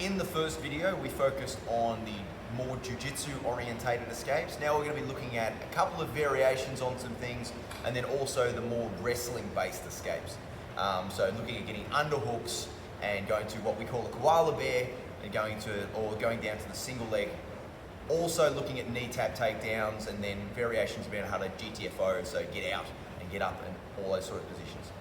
In the first video, we focused on the more jiu-jitsu orientated escapes. Now we're going to be looking at a couple of variations on some things, and then also the more wrestling based escapes. So looking at getting underhooks and going to what we call a koala bear and going down to the single leg. Also looking at knee tap takedowns, and then variations about how to GTFO, so get out and get up and all those sort of positions.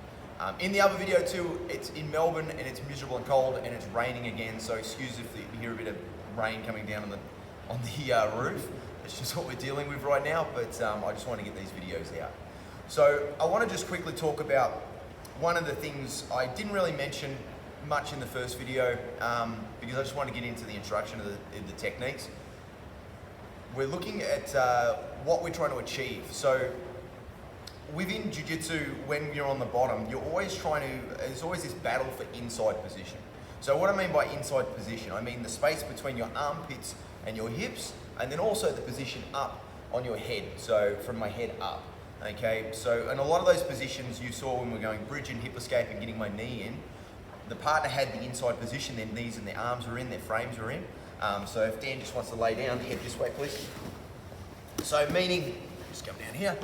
In the other video too, it's in Melbourne and it's miserable and cold and it's raining again, so excuse if you hear a bit of rain coming down on the roof. It's just what we're dealing with right now, but I just want to get these videos out. So I want to just quickly talk about one of the things I didn't really mention much in the first video, because I just want to get into the instruction of the techniques. We're looking at what we're trying to achieve. So within jiu-jitsu, when you're on the bottom, there's always this battle for inside position. So what I mean by inside position, I mean the space between your armpits and your hips, and then also the position up on your head, so from my head up, okay? So, and a lot of those positions you saw when we're going bridge and hip escape and getting my knee in, the partner had the inside position, their knees and their arms were in, their frames were in. So if Dan just wants to lay down, head this way please. So meaning, just come down here.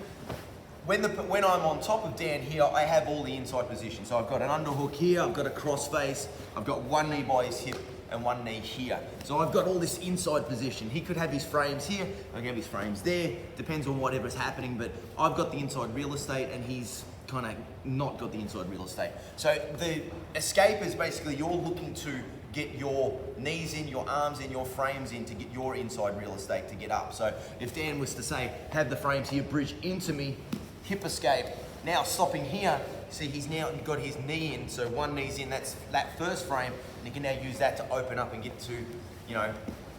When I'm on top of Dan here, I have all the inside position. So I've got an underhook here, I've got a cross face, I've got one knee by his hip and one knee here. So I've got all this inside position. He could have his frames here, I can have his frames there, depends on whatever's happening, but I've got the inside real estate and he's kind of not got the inside real estate. So the escape is basically you're looking to get your knees in, your arms in, your frames in to get your inside real estate to get up. So if Dan was to say, have the frames here, bridge into me, hip escape, now stopping here, see he's now got his knee in, so one knee's in, that's that first frame, and he can now use that to open up and get to,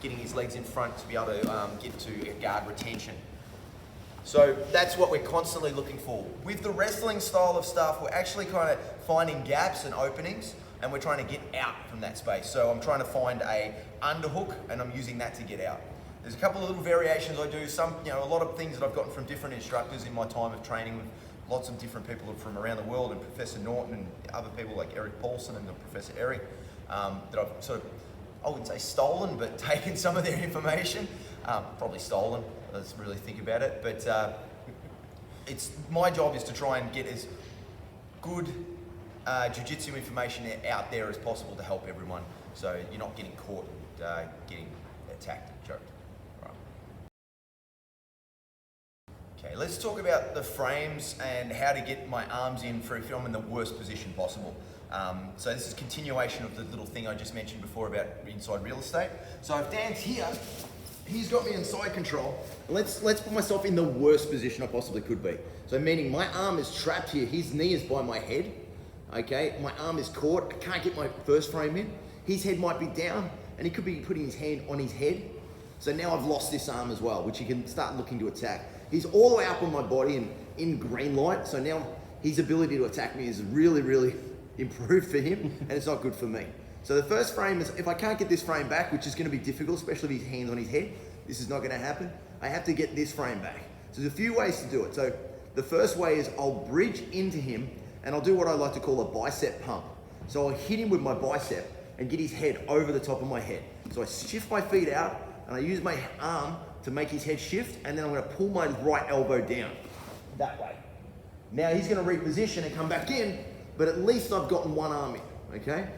getting his legs in front to be able to get to guard retention. So that's what we're constantly looking for. With the wrestling style of stuff, we're actually kind of finding gaps and openings, and we're trying to get out from that space. So I'm trying to find a underhook, and I'm using that to get out. There's a couple of little variations I do. A lot of things that I've gotten from different instructors in my time of training with lots of different people from around the world, and Professor Norton and other people like Eric Paulson and Professor Eric, that I've sort of, I wouldn't say stolen, but taken some of their information. Probably stolen, let's really think about it. But it's my job is to try and get as good jiu-jitsu information out there as possible to help everyone, so you're not getting caught and getting attacked and choked. Right. Okay, let's talk about the frames and how to get my arms in for if I'm in the worst position possible. So this is continuation of the little thing I just mentioned before about inside real estate. So if Dan's here, he's got me in side control. Let's put myself in the worst position I possibly could be. So meaning my arm is trapped here, his knee is by my head. Okay, my arm is caught, I can't get my first frame in. His head might be down, and he could be putting his hand on his head. So now I've lost this arm as well, which he can start looking to attack. He's all the way up on my body and in green light, so now his ability to attack me is really, really improved for him, and it's not good for me. So the first frame is, if I can't get this frame back, which is gonna be difficult, especially with his hands on his head, this is not gonna happen, I have to get this frame back. So there's a few ways to do it. So the first way is I'll bridge into him, and I'll do what I like to call a bicep pump. So I'll hit him with my bicep and get his head over the top of my head. So I shift my feet out and I use my arm to make his head shift, and then I'm gonna pull my right elbow down, that way. Now he's gonna reposition and come back in, but at least I've gotten one arm in, okay?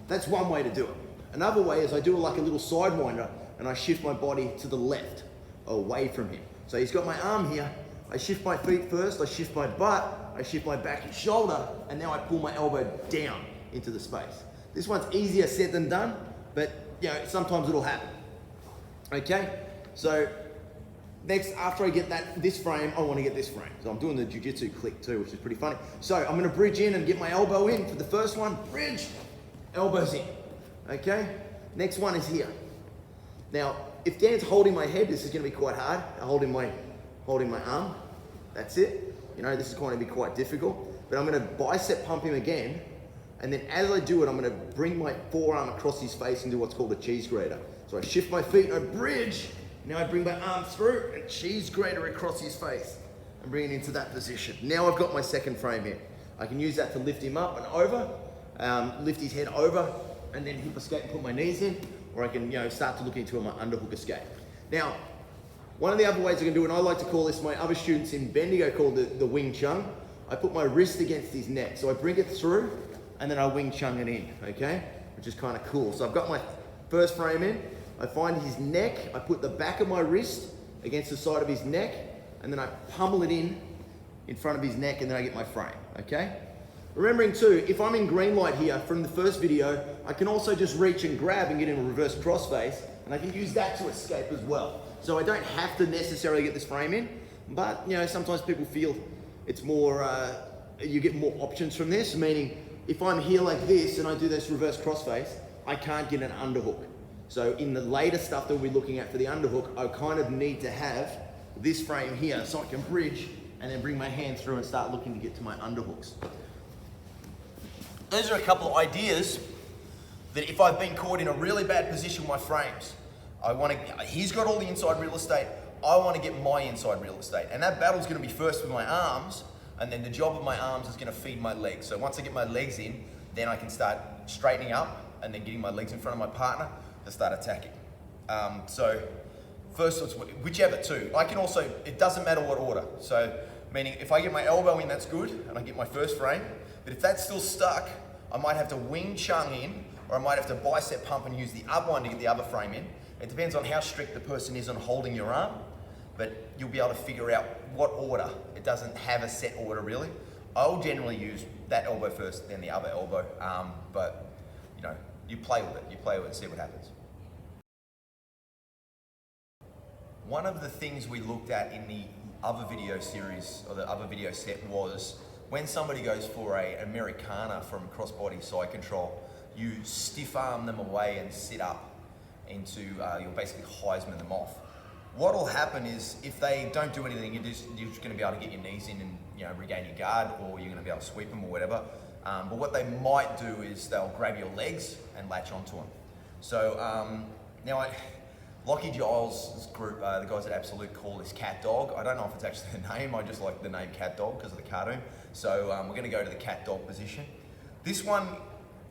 That's one way to do it. Another way is I do like a little sidewinder and I shift my body to the left, away from him. So he's got my arm here, I shift my feet first, I shift my butt, I shift my back and shoulder, and now I pull my elbow down into the space. This one's easier said than done, but sometimes it'll happen. Okay, so next, after I get this frame, I want to get this frame. So I'm doing the jiu-jitsu click too, which is pretty funny. So I'm gonna bridge in and get my elbow in for the first one, bridge, elbows in, okay? Next one is here. Now, if Dan's holding my head, this is gonna be quite hard, holding my arm, that's it. This is going to be quite difficult, but I'm gonna bicep pump him again, and then as I do it, I'm gonna bring my forearm across his face and do what's called a cheese grater. So I shift my feet, I bridge, now I bring my arm through and cheese grater across his face and bring it into that position. Now I've got my second frame here. I can use that to lift him up and over, lift his head over, and then hip escape and put my knees in, or I can, start to look into my underhook escape. Now, one of the other ways I can do it, and I like to call this, my other students in Bendigo call the Wing Chun. I put my wrist against his neck. So I bring it through, and then I Wing Chun it in, okay? Which is kind of cool. So I've got my first frame in, I find his neck, I put the back of my wrist against the side of his neck, and then I pummel it in front of his neck, and then I get my frame, okay? Remembering too, if I'm in green light here from the first video, I can also just reach and grab and get in a reverse crossface, and I can use that to escape as well. So I don't have to necessarily get this frame in, but sometimes people feel it's more, you get more options from this, meaning if I'm here like this and I do this reverse crossface, I can't get an underhook. So in the later stuff that we'll be looking at for the underhook, I kind of need to have this frame here so I can bridge and then bring my hand through and start looking to get to my underhooks. Those are a couple of ideas that if I've been caught in a really bad position with my frames, he's got all the inside real estate, I want to get my inside real estate. And that battle's going to be first with my arms, and then the job of my arms is going to feed my legs. So once I get my legs in, then I can start straightening up and then getting my legs in front of my partner to start attacking. So first, whichever two. I can also, it doesn't matter what order. So meaning if I get my elbow in, that's good, and I get my first frame. But if that's still stuck, I might have to Wing Chun in, or I might have to bicep pump and use the up one to get the other frame in. It depends on how strict the person is on holding your arm, but you'll be able to figure out what order. It doesn't have a set order really. I'll generally use that elbow first, then the other elbow, but you play with it and see what happens. One of the things we looked at in the other video series, or the other video set, was when somebody goes for a Americana from crossbody side control, you stiff arm them away and sit up into, you'll basically Heisman them off. What will happen is if they don't do anything, you're just going to be able to get your knees in and regain your guard, or you're going to be able to sweep them or whatever. But what they might do is they'll grab your legs and latch onto them. So now Lockie Giles' group, the guys at Absolute, call this cat dog. I don't know if it's actually the name, I just like the name cat dog because of the cartoon. So we're going to go to the cat dog position. This one,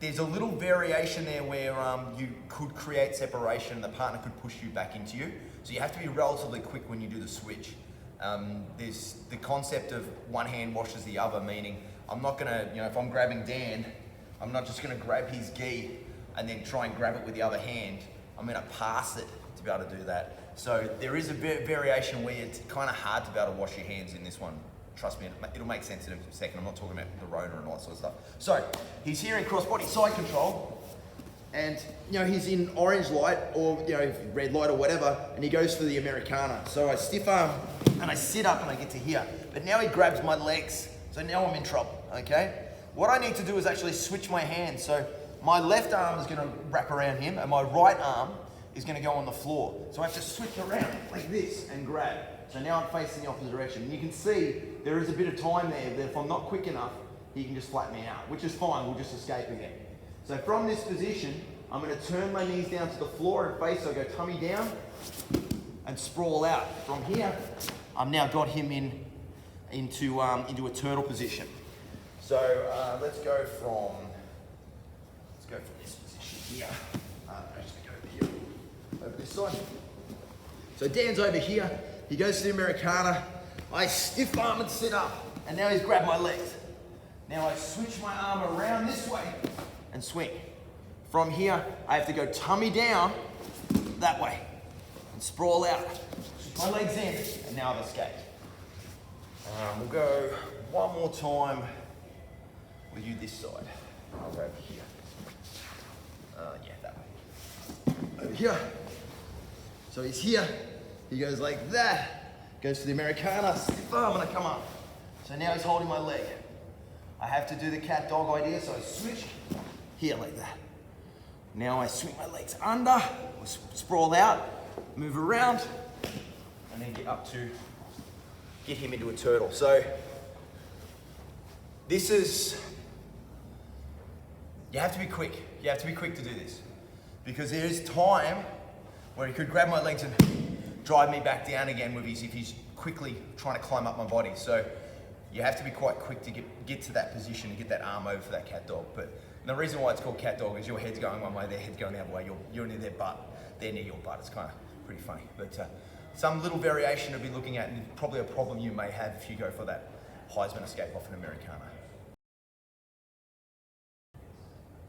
there's a little variation there where you could create separation and the partner could push you back into you. So you have to be relatively quick when you do the switch. There's the concept of one hand washes the other, meaning I'm not gonna, if I'm grabbing Dan, I'm not just gonna grab his gi and then try and grab it with the other hand. I'm gonna pass it to be able to do that. So there is a variation where it's kind of hard to be able to wash your hands in this one. Trust me, it'll make sense in a second. I'm not talking about the Rona and all that sort of stuff. So he's here in crossbody side control, and he's in orange light or red light or whatever, and he goes for the Americana. So I stiff arm and I sit up and I get to here. But now he grabs my legs, so now I'm in trouble. Okay. What I need to do is actually switch my hands. So my left arm is going to wrap around him, and my right arm is going to go on the floor. So I have to switch around like this and grab. So now I'm facing the opposite direction. And you can see there is a bit of time there that if I'm not quick enough, he can just flatten me out, which is fine. We'll just escape again. So from this position, I'm going to turn my knees down to the floor and face. So I go tummy down and sprawl out. From here, I've now got him into a turtle position. So let's go from this position here. Just go here, over this side. So Dan's over here. He goes to the Americana. I stiff arm and sit up, and now he's grabbed my legs. Now I switch my arm around this way and swing. From here, I have to go tummy down that way and sprawl out. My legs in, and now I've escaped. We'll go one more time with you this side. I'll go over here. Yeah, that way. Over here. So he's here. He goes like that. Goes to the Americana, stiff arm, and I come up. So now he's holding my leg. I have to do the cat dog idea, so I switch here like that. Now I swing my legs under, sprawl out, move around, and then get him into a turtle. So this is, you have to be quick. You have to be quick to do this, because there is time where he could grab my legs and drive me back down again if he's quickly trying to climb up my body. So you have to be quite quick to get to that position and get that arm over for that cat dog. But And the reason why it's called cat dog is your head's going one way, their head's going the other way. You're near their butt, they're near your butt. It's kind of pretty funny. But some little variation to be looking at, and probably a problem you may have if you go for that Heisman escape off an Americana.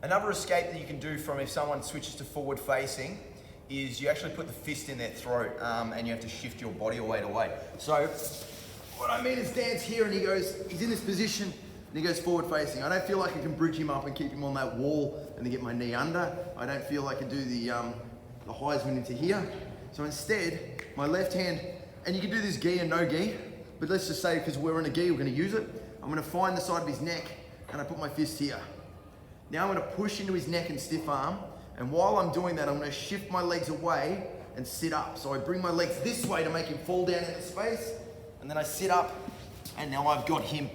Another escape that you can do from if someone switches to forward facing is you actually put the fist in their throat and you have to shift your body weight away. So what I mean is Dan's here and he's in this position and he goes forward facing. I don't feel like I can bridge him up and keep him on that wall and then get my knee under. I don't feel like I can do the Heisman into here. So instead, my left hand, and you can do this gi and no gi, but let's just say because we're in a gi, we're gonna use it. I'm gonna find the side of his neck and I put my fist here. Now I'm gonna push into his neck and stiff arm, and while I'm doing that, I'm gonna shift my legs away and sit up. So I bring my legs this way to make him fall down into space, and then I sit up, and now I've got him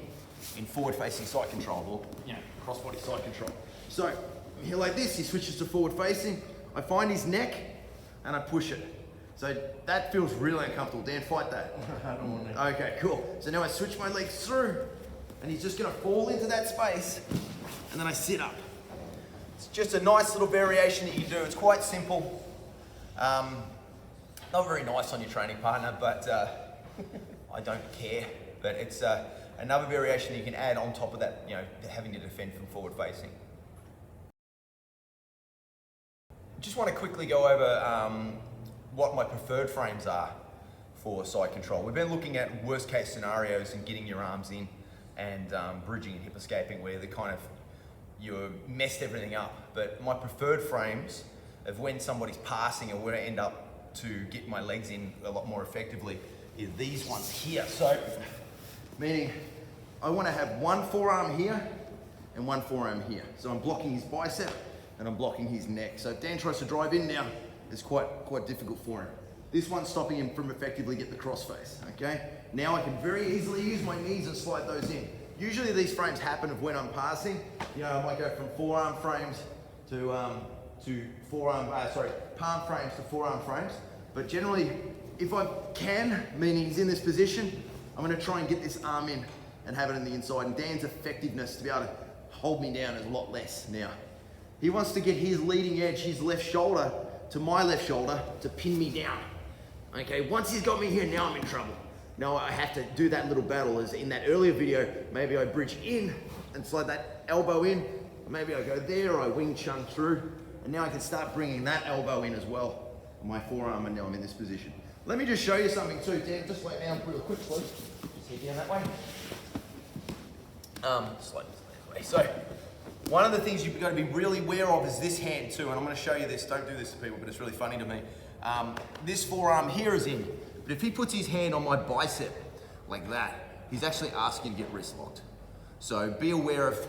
in forward-facing side control, or cross-body side control. So I'm here like this, he switches to forward-facing, I find his neck, and I push it. So that feels really uncomfortable. Dan, fight that. I don't want to. Okay, cool. So now I switch my legs through, and he's just gonna fall into that space, and then I sit up. It's just a nice little variation that you can do. It's quite simple. Not very nice on your training partner, but I don't care. But it's another variation that you can add on top of that, having to defend from forward facing. Just want to quickly go over what my preferred frames are for side control. We've been looking at worst case scenarios and getting your arms in and bridging and hip escaping where you messed everything up. But my preferred frames of when somebody's passing or where I end up to get my legs in a lot more effectively is these ones here. So, meaning I want to have one forearm here and one forearm here. So I'm blocking his bicep and I'm blocking his neck. So if Dan tries to drive in now, it's quite difficult for him. This one's stopping him from effectively get the cross face, okay? Now I can very easily use my knees and slide those in. Usually these frames happen of when I'm passing. I might go from forearm frames to palm frames to forearm frames. But generally, if I can, meaning he's in this position, I'm gonna try and get this arm in and have it in the inside. And Dan's effectiveness to be able to hold me down is a lot less now. He wants to get his leading edge, his left shoulder, to my left shoulder to pin me down. Okay, once he's got me here, now I'm in trouble. Now I have to do that little battle as in that earlier video, maybe I bridge in and slide that elbow in. Maybe I go there, or I wing chun through. And now I can start bringing that elbow in as well. My forearm, and now I'm in this position. Let me just show you something too, Dan. Just lay down real quick, please. Just head down that way. Slide this way. So, one of the things you've got to be really aware of is this hand too, and I'm going to show you this. Don't do this to people, but it's really funny to me. This forearm here is in, but if he puts his hand on my bicep like that, he's actually asking to get wrist locked. So be aware of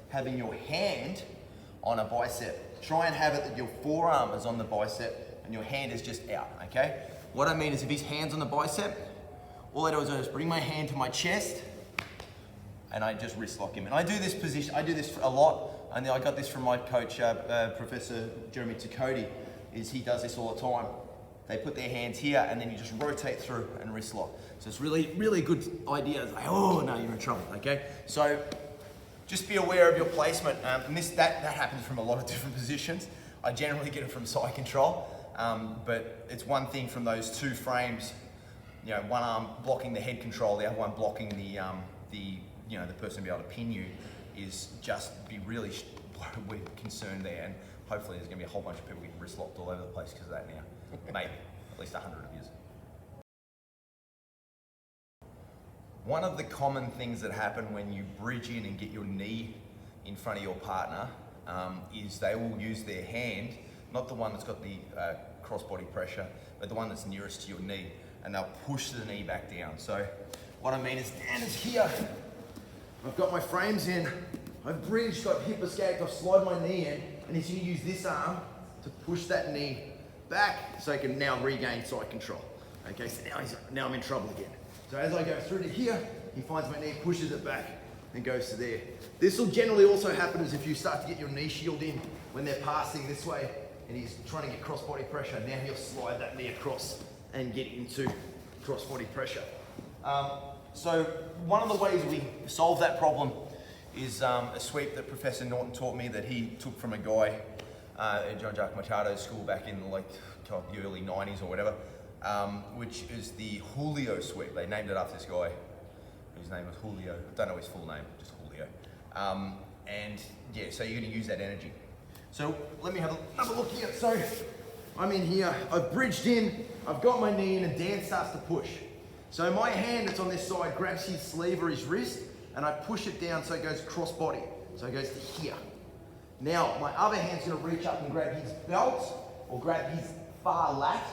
having your hand on a bicep. Try and have it that your forearm is on the bicep and your hand is just out, okay? What I mean is if his hand's on the bicep, all I do is bring my hand to my chest and I just wrist lock him. And I do this position, I do this a lot, and I got this from my coach, Professor Jeremy Takoti, is he does this all the time. They put their hands here and then you just rotate through and wrist lock. So it's really, really good idea. It's like, oh no, you're in trouble, okay? So just be aware of your placement. And that happens from a lot of different positions. I generally get it from side control, but it's one thing from those two frames, one arm blocking the head control, the other one blocking the person be able to pin you, is just be really we're concerned there, and hopefully there's going to be a whole bunch of people getting wrist locked all over the place because of that now. Maybe at least 100 of you. One of the common things that happen when you bridge in and get your knee in front of your partner is they will use their hand, not the one that's got the cross-body pressure, but the one that's nearest to your knee, and they'll push the knee back down. So what I mean is Dan is here, I've got my frames in, I've bridged, got hip escaped, I've slid my knee in, and he's going to use this arm to push that knee back so he can now regain side control. Okay, so now I'm in trouble again. So as I go through to here, he finds my knee, pushes it back, and goes to there. This will generally also happen as if you start to get your knee shield in when they're passing this way, and he's trying to get cross-body pressure. Now he'll slide that knee across and get into cross-body pressure. So one of the ways we solve that problem is a sweep that Professor Norton taught me that he took from a guy at John Jacques Machado's school back in the early 90s or whatever, which is the Julio sweep. They named it after this guy whose name was Julio. I don't know his full name, just Julio. And yeah, so you're gonna use that energy. So let me have a look here. So I'm in here, I've bridged in, I've got my knee in, and Dan starts to push. So my hand that's on this side grabs his sleeve or his wrist, and I push it down so it goes cross body. So it goes to here. Now my other hand's gonna reach up and grab his belt or grab his far lat,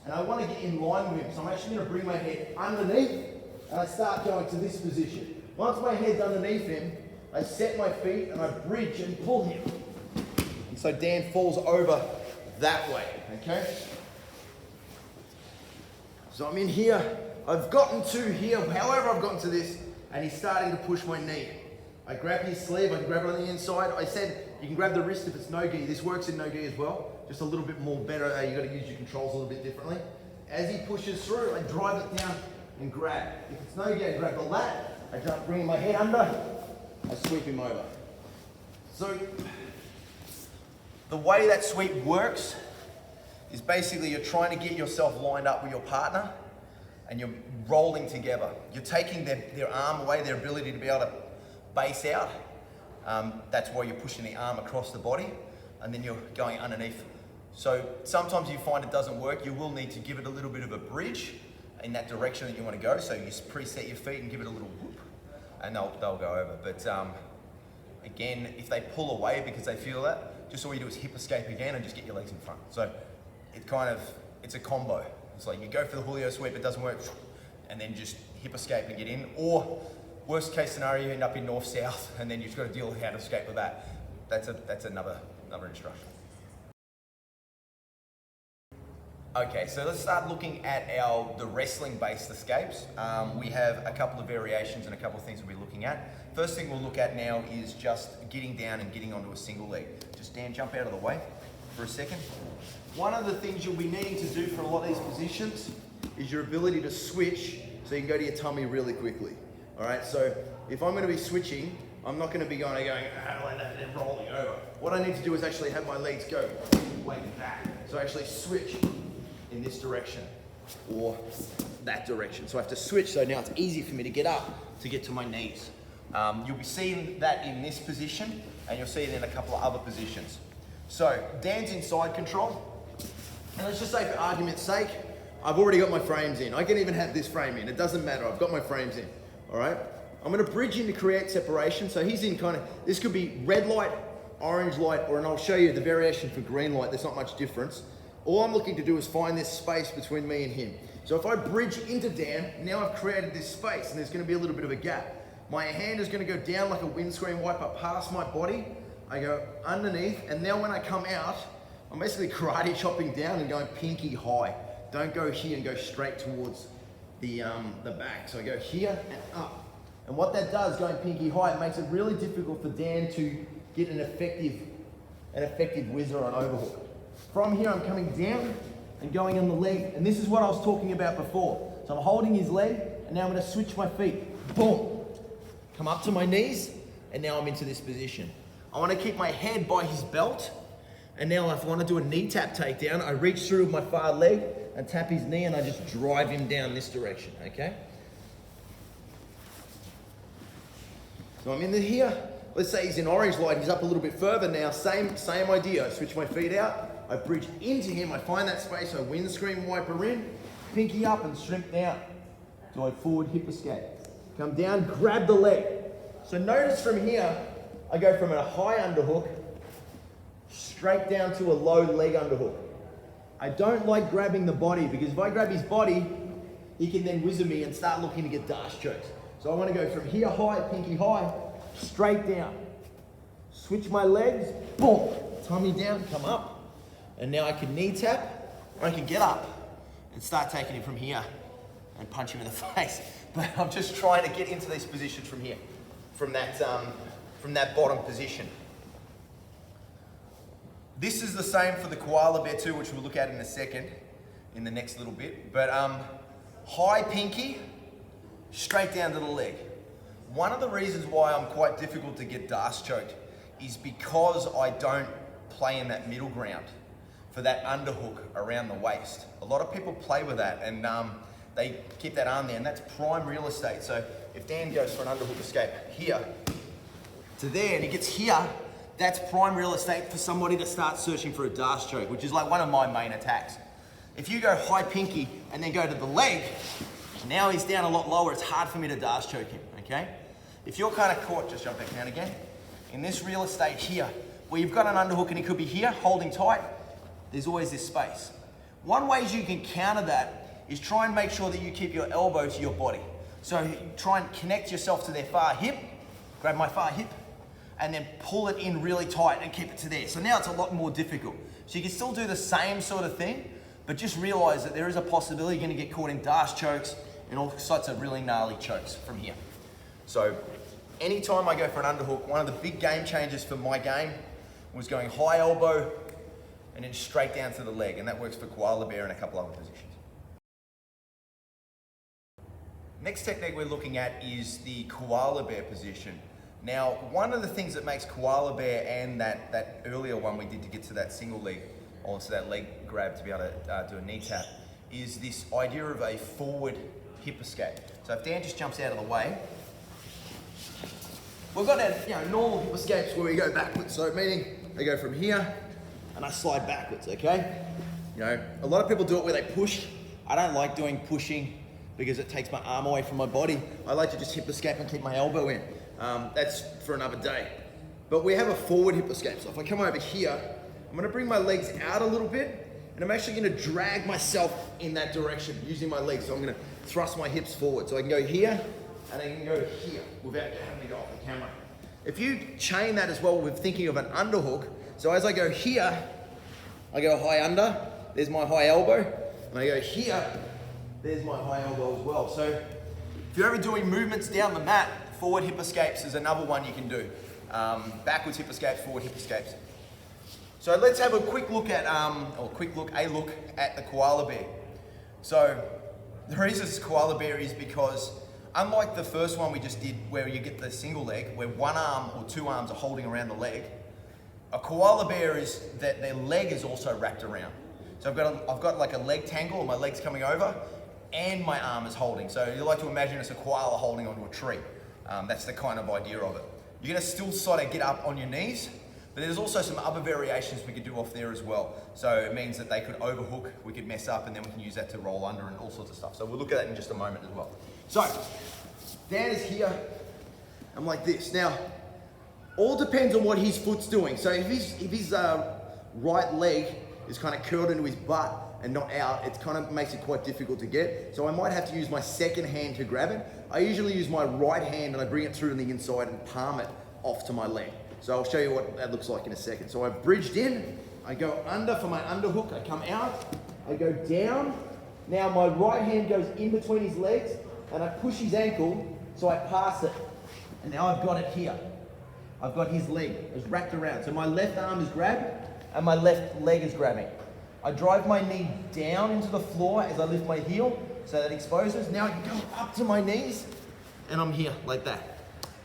and I want to get in line with him. So I'm actually gonna bring my head underneath, and I start going to this position. Once my head's underneath him, I set my feet and I bridge and pull him. And so Dan falls over that way, okay? So I'm in here, I've gotten to here, however I've gotten to this, and he's starting to push my knee. I grab his sleeve, I can grab it on the inside. I said you can grab the wrist if it's no gi. This works in no gi as well, just a little bit more better. You got to use your controls a little bit differently. As he pushes through, I drive it down and grab. If it's no gi, I grab the lat, I jump, bring my head under, I sweep him over. So the way that sweep works is basically you're trying to get yourself lined up with your partner and you're rolling together. You're taking their arm away, their ability to be able to base out. That's why you're pushing the arm across the body, and then you're going underneath. So sometimes you find it doesn't work, you will need to give it a little bit of a bridge in that direction that you want to go. So you preset your feet and give it a little whoop, and they'll go over. But again, if they pull away because they feel that, just all you do is hip escape again and just get your legs in front. So it's a combo. It's like you go for the Julio sweep, it doesn't work, and then just hip escape and get in. Or worst case scenario, you end up in north-south, and then you've got to deal with how to escape with that. That's another instruction. Okay, so let's start looking at the wrestling-based escapes. We have a couple of variations and a couple of things we'll be looking at. First thing we'll look at now is just getting down and getting onto a single leg. Just Dan, jump out of the way for a second. One of the things you'll be needing to do for a lot of these positions is your ability to switch so you can go to your tummy really quickly. All right, so if I'm going to be switching, I'm not going to be going like that and then rolling over. What I need to do is actually have my legs go like that. So I actually switch in this direction or that direction. So I have to switch, so now it's easy for me to get up to get to my knees. You'll be seeing that in this position, and you'll see it in a couple of other positions. So Dan's in side control, and let's just say for argument's sake, I've already got my frames in. I can even have this frame in, it doesn't matter, I've got my frames in. All right, I'm gonna bridge in to create separation. So he's in this could be red light, orange light, and I'll show you the variation for green light. There's not much difference. All I'm looking to do is find this space between me and him. So if I bridge into Dan, now I've created this space and there's gonna be a little bit of a gap. My hand is gonna go down like a windscreen wiper past my body. I go underneath, and now when I come out, I'm basically karate chopping down and going pinky high. Don't go here and go straight towards the back. So I go here and up. And what that does, going pinky high, it makes it really difficult for Dan to get an effective whizzer or an overhook. From here, I'm coming down and going on the leg. And this is what I was talking about before. So I'm holding his leg, and now I'm gonna switch my feet. Boom. Come up to my knees, and now I'm into this position. I wanna keep my head by his belt, and now if I wanna do a knee tap takedown, I reach through with my far leg and tap his knee, and I just drive him down this direction, okay? So I'm in here. Let's say he's in orange light, he's up a little bit further now. Same idea. I switch my feet out, I bridge into him, I find that space, I windscreen wiper in, pinky up and shrimp down. Do I forward hip escape. Come down, grab the leg. So notice from here, I go from a high underhook straight down to a low leg underhook. I don't like grabbing the body because if I grab his body, he can then whizzer me and start looking to get dash chokes. So I want to go from here high, pinky high, straight down. Switch my legs, boom, tummy down, come up. And now I can knee tap, or I can get up and start taking him from here and punch him in the face. But I'm just trying to get into these positions from here, from that bottom position. This is the same for the koala bear too, which we'll look at in a second, in the next little bit. But high pinky, straight down to the leg. One of the reasons why I'm quite difficult to get DAS choked is because I don't play in that middle ground for that underhook around the waist. A lot of people play with that and they keep that arm there, and that's prime real estate. So if Dan goes for an underhook escape here to there and he gets here, that's prime real estate for somebody to start searching for a DAS choke, which is like one of my main attacks. If you go high pinky and then go to the leg, now he's down a lot lower, it's hard for me to DAS choke him, okay? If you're kind of caught, just jump back down again, in this real estate here, where you've got an underhook and he could be here, holding tight, there's always this space. One way you can counter that is try and make sure that you keep your elbow to your body. So try and connect yourself to their far hip, grab my far hip, and then pull it in really tight and keep it to there. So now it's a lot more difficult. So you can still do the same sort of thing, but just realize that there is a possibility you're gonna get caught in DAS chokes and all sorts of really gnarly chokes from here. So anytime I go for an underhook, one of the big game changers for my game was going high elbow and then straight down to the leg, and that works for koala bear and a couple other positions. Next technique we're looking at is the koala bear position. Now, one of the things that makes koala bear and that earlier one we did to get to that single leg, also that leg grab to be able to do a knee tap, is this idea of a forward hip escape. So if Dan just jumps out of the way, we've got that normal hip escapes where we go backwards. So meaning I go from here and I slide backwards, okay? A lot of people do it where they push. I don't like doing pushing because it takes my arm away from my body. I like to just hip escape and keep my elbow in. That's for another day. But we have a forward hip escape. So if I come over here, I'm gonna bring my legs out a little bit, and I'm actually gonna drag myself in that direction using my legs. So I'm gonna thrust my hips forward. So I can go here, and I can go here without having to go off the camera. If you chain that as well with thinking of an underhook, so as I go here, I go high under, there's my high elbow, and I go here, there's my high elbow as well. So if you're ever doing movements down the mat, forward hip escapes is another one you can do. Backwards hip escapes, forward hip escapes. So let's have a quick look at, a look at the koala bear. So the reason it's koala bear is because unlike the first one we just did where you get the single leg, where one arm or two arms are holding around the leg, a koala bear is that their leg is also wrapped around. So I've got like a leg tangle, my leg's coming over, and my arm is holding. So you like to imagine it's a koala holding onto a tree. That's the kind of idea of it. You're gonna still sort of get up on your knees, but there's also some other variations we could do off there as well. So it means that they could overhook, we could mess up, and then we can use that to roll under and all sorts of stuff. So we'll look at that in just a moment as well. So, Dan is here, I'm like this. Now, all depends on what his foot's doing. So if his right leg is kind of curled into his butt and not out, it kind of makes it quite difficult to get. So I might have to use my second hand to grab it. I usually use my right hand and I bring it through to the inside and palm it off to my leg. So I'll show you what that looks like in a second. So I've bridged in, I go under for my underhook, I come out, I go down. Now my right hand goes in between his legs and I push his ankle, so I pass it. And now I've got it here. I've got his leg, it's wrapped around. So my left arm is grabbed and my left leg is grabbing. I drive my knee down into the floor as I lift my heel, so that exposes. Now I can come up to my knees and I'm here like that.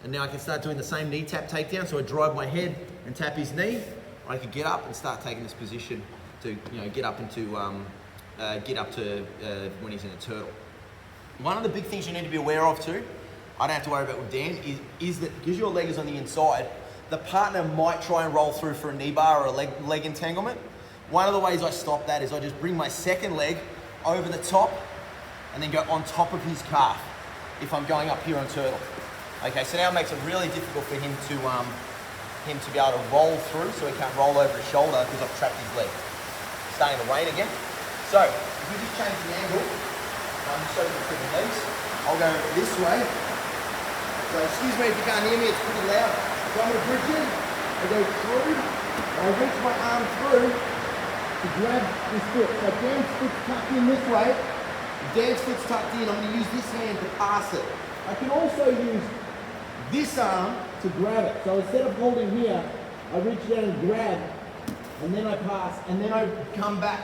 And now I can start doing the same knee tap takedown. So I drive my head and tap his knee. I can get up and start taking this position to get up into when he's in a turtle. One of the big things you need to be aware of too, I don't have to worry about with Dan, is that because your leg is on the inside, the partner might try and roll through for a knee bar or a leg entanglement. One of the ways I stop that is I just bring my second leg over the top and then go on top of his calf if I'm going up here on turtle. Okay, so now it makes it really difficult for him to be able to roll through, so he can't roll over his shoulder because I've trapped his leg. Starting to rain again. So if we just change the angle, so you can see the legs, I'll go this way. So excuse me if you can't hear me, it's pretty loud. So I'm going to bridge in, I go through, and I reach my arm through to grab this foot. So Dan's foot's tucked in this way. If Dan's foot's tucked in, I'm going to use this hand to pass it. I can also use this arm to grab it. So instead of holding here, I reach down and grab, and then I pass, and then I come back.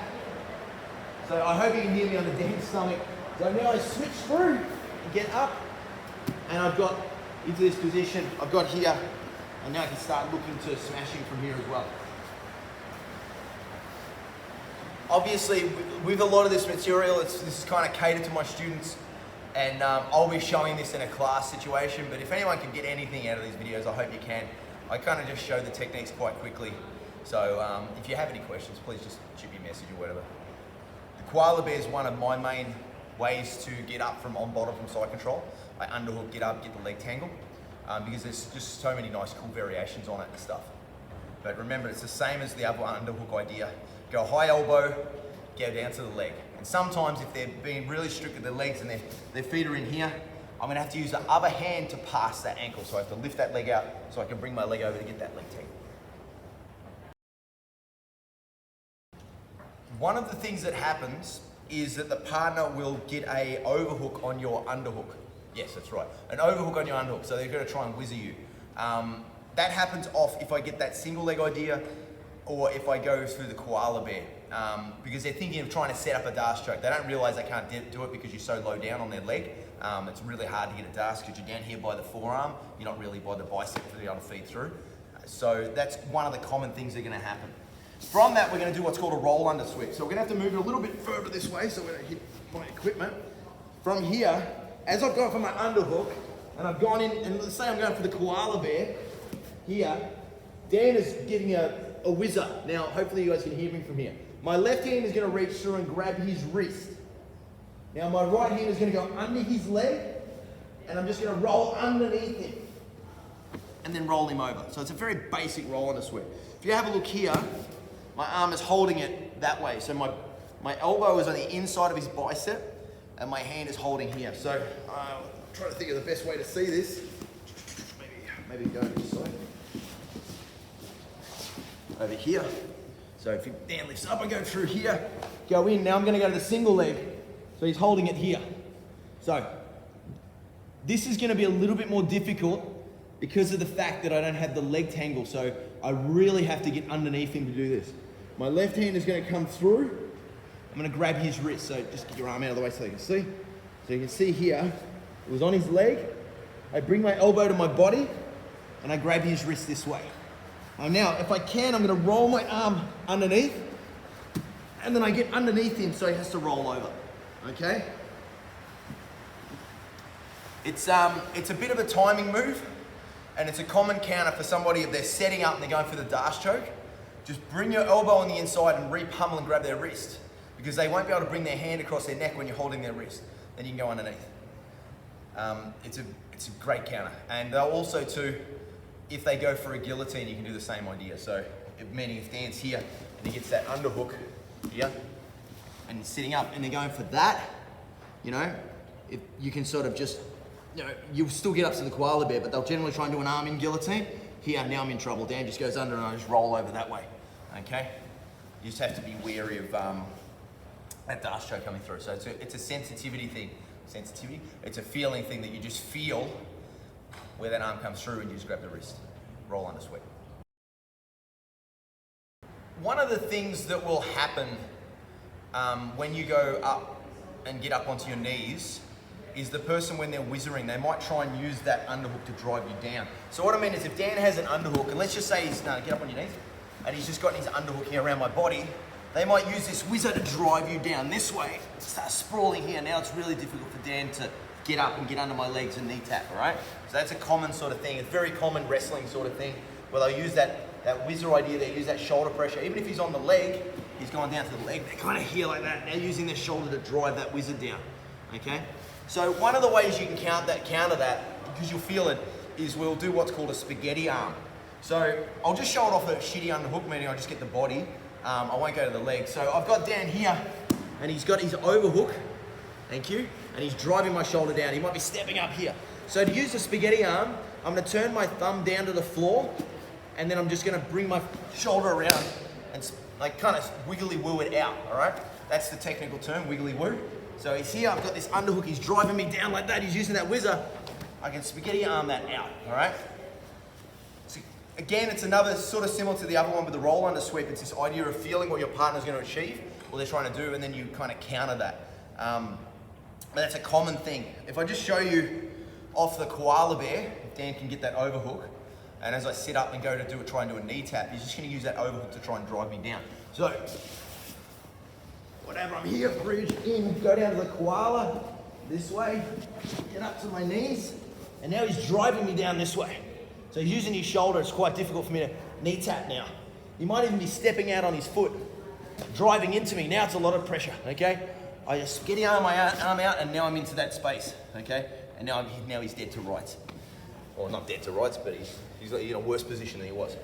So I hope you can hear me on the Dan's stomach. So now I switch through and get up, and I've got into this position I've got here, and now I can start looking to smashing from here as well. Obviously, with a lot of this material, this is kind of catered to my students, and I'll be showing this in a class situation, but if anyone can get anything out of these videos, I hope you can. I kind of just show the techniques quite quickly. So if you have any questions, please just shoot me a message or whatever. The koala bear is one of my main ways to get up from on bottom from side control. I underhook, get up, get the leg tangle, because there's just so many nice cool variations on it and stuff. But remember, it's the same as the other underhook idea. Go high elbow, go down to the leg. And sometimes if they're being really strict with their legs and their feet are in here, I'm gonna have to use the other hand to pass that ankle. So I have to lift that leg out so I can bring my leg over to get that leg tangle. One of the things that happens is that the partner will get a overhook on your underhook. Yes, that's right. An overhook on your underhook. So they're gonna try and whizzer you. That happens off if I get that single leg idea or if I go through the koala bear. Because they're thinking of trying to set up a dart stroke. They don't realize they can't do it because you're so low down on their leg. It's really hard to get a dart because you're down here by the forearm. You're not really by the bicep for the able to feed through. So that's one of the common things that are gonna happen. From that, we're gonna do what's called a roll under sweep. So we're gonna have to move it a little bit further this way so we're gonna hit my equipment. From here, as I've gone for my underhook, and I've gone in, and let's say I'm going for the koala bear, here, Dan is giving a whizzer. Now, hopefully you guys can hear me from here. My left hand is gonna reach through and grab his wrist. Now my right hand is gonna go under his leg, and I'm just gonna roll underneath him, and then roll him over. So it's a very basic roll under sweep. If you have a look here, my arm is holding it that way. So my elbow is on the inside of his bicep, and my hand is holding here. So I'm trying to think of the best way to see this. Maybe go this side. Over here. So if Dan lifts up, I go through here, go in. Now I'm gonna go to the single leg. So he's holding it here. So this is gonna be a little bit more difficult because of the fact that I don't have the leg tangle. So I really have to get underneath him to do this. My left hand is gonna come through. I'm gonna grab his wrist. So just get your arm out of the way so you can see. So you can see here, it was on his leg. I bring my elbow to my body and I grab his wrist this way. Now, if I can, I'm gonna roll my arm underneath, and then I get underneath him so he has to roll over, okay? It's a bit of a timing move, and it's a common counter for somebody if they're setting up and they're going for the dart stroke. Just bring your elbow on the inside and re-pummel and grab their wrist, because they won't be able to bring their hand across their neck when you're holding their wrist. Then you can go underneath. It's a great counter. And they'll also too, if they go for a guillotine, you can do the same idea. So, meaning if Dan's here and he gets that underhook here, and he's sitting up and they're going for that, you know, if you can sort of just, you know, you'll still get up to the koala bear, but they'll generally try and do an arm in guillotine. Here, now I'm in trouble. Dan just goes under and I just roll over that way, okay? You just have to be wary of that dart stroke coming through. So it's a sensitivity thing. Sensitivity? It's a feeling thing that you just feel where that arm comes through and you just grab the wrist. Roll under sweep. One of the things that will happen when you go up and get up onto your knees is the person, when they're whizzering, they might try and use that underhook to drive you down. So what I mean is if Dan has an underhook, and let's just say he's, get up on your knees, and he's just got his underhook here around my body, they might use this whizzer to drive you down this way. Start sprawling here. Now it's really difficult for Dan to get up and get under my legs and knee tap, all right? So that's a common sort of thing. It's very common wrestling sort of thing, where they'll use that whizzer idea, they use that shoulder pressure. Even if he's on the leg, he's going down to the leg, they're kind of here like that. They're using their shoulder to drive that whizzer down, okay? So one of the ways you can counter that, because you'll feel it, is we'll do what's called a spaghetti arm. So I'll just show it off a shitty underhook, meaning I'll just get the body. I won't go to the leg. So I've got Dan here, and he's got his overhook, thank you, and he's driving my shoulder down. He might be stepping up here. So to use the spaghetti arm, I'm gonna turn my thumb down to the floor, and then I'm just gonna bring my shoulder around and like kind of wiggly woo it out, all right? That's the technical term, wiggly woo. So he's here, I've got this underhook, he's driving me down like that, he's using that whizzer. I can spaghetti arm that out, all right? So again, it's another sort of similar to the other one with the roll under sweep. It's this idea of feeling what your partner's gonna achieve, what they're trying to do, and then you kind of counter that. But that's a common thing. If I just show you off the koala bear, Dan can get that overhook. And as I sit up and go to try and do a knee tap, he's just gonna use that overhook to try and drive me down. So, whatever, I'm here, bridge in, go down to the koala, this way, get up to my knees, and now he's driving me down this way. So he's using his shoulder, it's quite difficult for me to knee tap now. He might even be stepping out on his foot, driving into me. Now it's a lot of pressure, okay? I just get my arm out, and now I'm into that space, okay? And now he's dead to rights. Well, not dead to rights, but he's in a worse position than he was.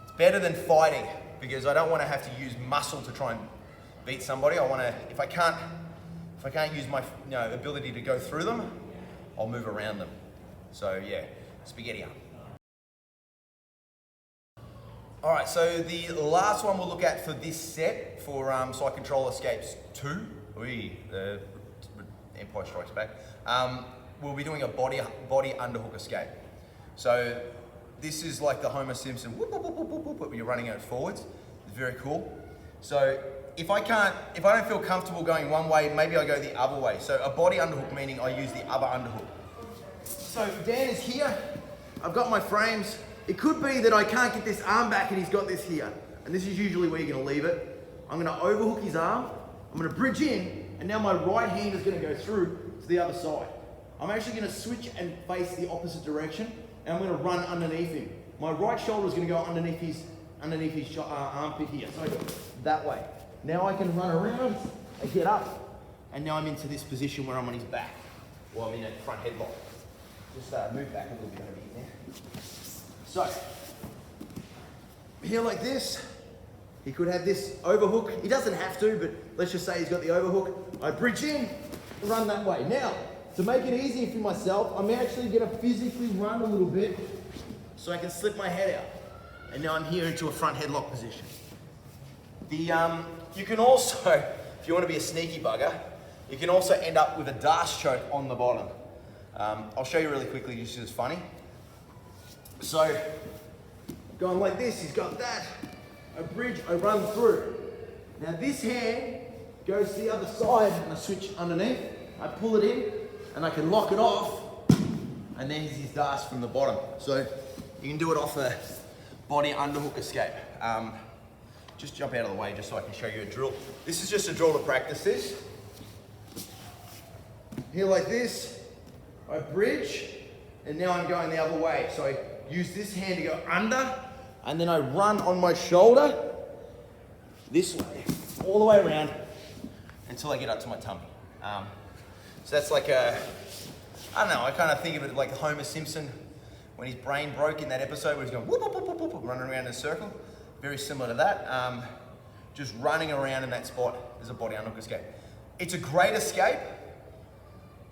It's better than fighting, because I don't want to have to use muscle to try and beat somebody. I want to, if I can't use my ability to go through them, I'll move around them. So yeah, spaghetti up. All right, so the last one we'll look at for this set for Side Control Escapes 2, the Empire Strikes Back, we'll be doing a body underhook escape. So this is like the Homer Simpson, whoop, whoop, whoop, whoop, whoop, whoop, you're running it forwards. It's very cool. So if I don't feel comfortable going one way, maybe I go the other way. So a body underhook meaning I use the other underhook. So Dan is here, I've got my frames. It could be that I can't get this arm back and he's got this here. And this is usually where you're gonna leave it. I'm gonna overhook his arm, I'm gonna bridge in, and now my right hand is gonna go through to the other side. I'm actually gonna switch and face the opposite direction, and I'm gonna run underneath him. My right shoulder is gonna go underneath his armpit here, so that way. Now I can run around, I get up, and now I'm into this position where I'm on his back, or I'm in a front headlock. Just move back a little bit over here now. So, here like this, he could have this overhook. He doesn't have to, but let's just say he's got the overhook. I bridge in, run that way. Now, to make it easier for myself, I'm actually gonna physically run a little bit so I can slip my head out. And now I'm here into a front headlock position. You can also, if you want to be a sneaky bugger, you can also end up with a dash choke on the bottom. I'll show you really quickly just because it's funny. So, going like this, he's got that. I bridge, I run through. Now this hand goes to the other side and I switch underneath. I pull it in and I can lock it off. And then here's his dash from the bottom. So you can do it off a body underhook escape. Just jump out of the way just so I can show you a drill. This is just a drill to practice this. Here like this, I bridge, and now I'm going the other way. So I use this hand to go under, and then I run on my shoulder this way, all the way around until I get up to my tummy. So that's like I don't know, I kind of think of it like Homer Simpson when his brain broke in that episode where he's going whoop, whoop, whoop, whoop, whoop, running around in a circle. Very similar to that. Just running around in that spot is a body underhook escape. It's a great escape.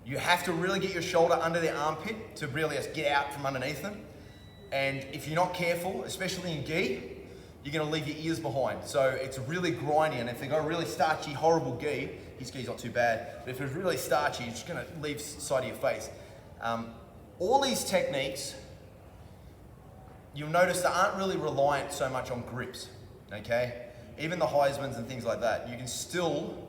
You have to really get your shoulder under the armpit to really get out from underneath them. And if you're not careful, especially in gi, you're gonna leave your ears behind. So it's really grindy, and if they've got a really starchy, horrible gi, his gi's not too bad, but if it's really starchy, it's just gonna leave side of your face. All these techniques, you'll notice they aren't really reliant so much on grips, okay? Even the Heismans and things like that, you can still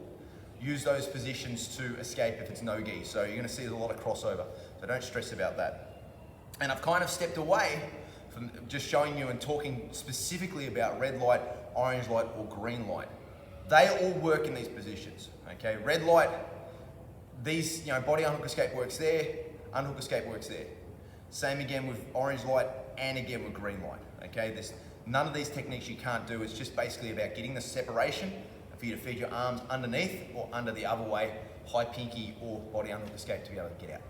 use those positions to escape if it's no gi. So you're gonna see there's a lot of crossover, so don't stress about that. And I've kind of stepped away from just showing you and talking specifically about red light, orange light, or green light. They all work in these positions, okay? Red light, these, body unhook escape works there, unhook escape works there. Same again with orange light and again with green light, okay? There's none of these techniques you can't do. It's just basically about getting the separation for you to feed your arms underneath or under the other way, high pinky or body unhook escape to be able to get out.